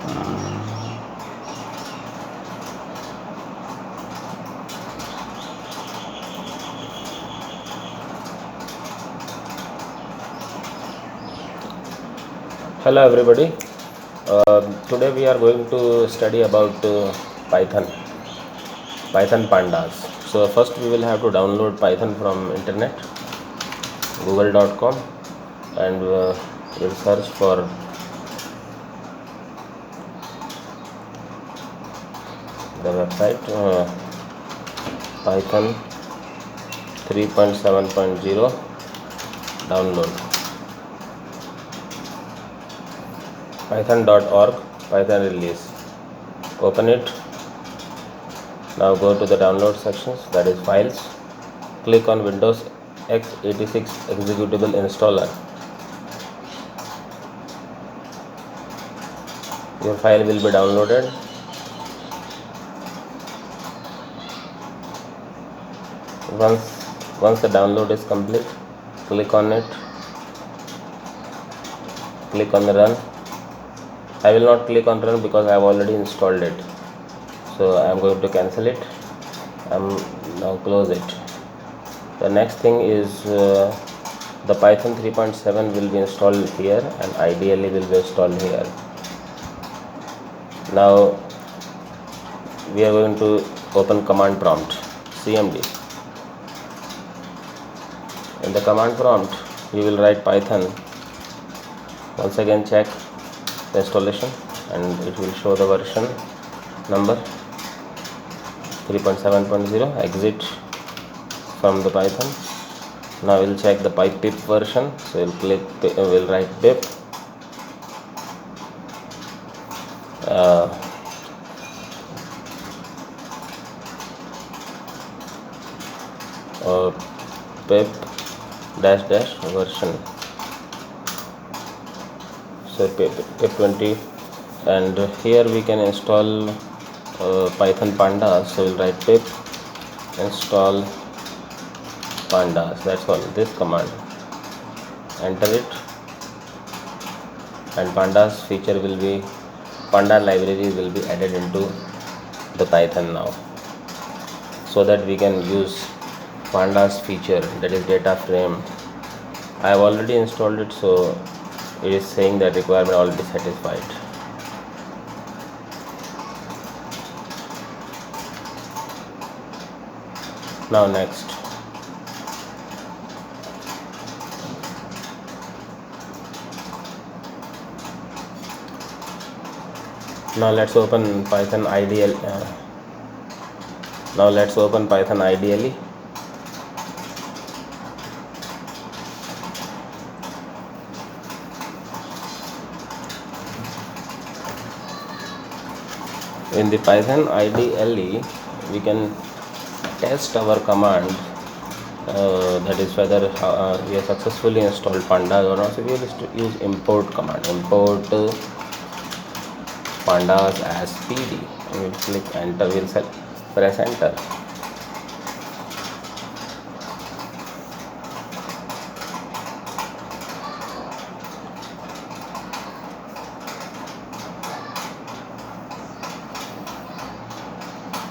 Hello everybody. Today we are going to study about Python pandas. So first we will have to download Python from internet, google.com, and we'll search for the website Python 3.7.0 download. Python.org Python release. Open it. Now go to the download sections, that is files. Click on Windows x86 executable installer. Your file will be downloaded. Once the download is complete, click on it. Click on the run. I will not click on run because I have already installed it, so I am going to cancel it. Now close it. The next thing is the Python 3.7 will be installed here, and ideally will be installed here. Now we are going to open command prompt, cmd. In the command prompt you will write Python. Once again check the installation and it will show the version number 3.7.0. exit from the Python. Now we'll check the pip version, so we'll write pip or pip dash version, so pip 20, and here we can install Python pandas, so we'll write pip install pandas. That's all, this command. Enter it, and pandas feature will be, panda library will be added into the Python now, so that we can use pandas feature, that is data frame. I have already installed it, so it is saying that requirement already satisfied. Now next, now let's open Python ideally. In the Python IDLE we can test our command, that is whether we have successfully installed pandas or not. So we will use import command, import pandas as pd, and we'll click enter. We'll press enter.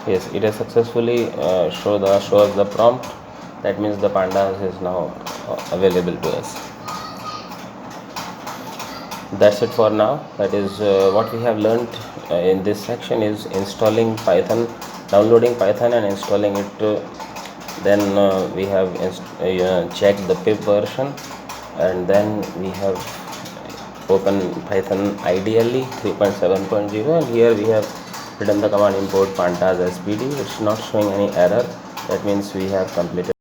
Yes, it has successfully shows the prompt. That means the pandas is now available to us. That's it for now. That is what we have learned in this section is installing Python, downloading Python and installing it. Then we have checked the pip version, and then we have opened Python IDLE 3.7.0, and here we have written the command import pandas as pd. It's not showing any error. That means we have completed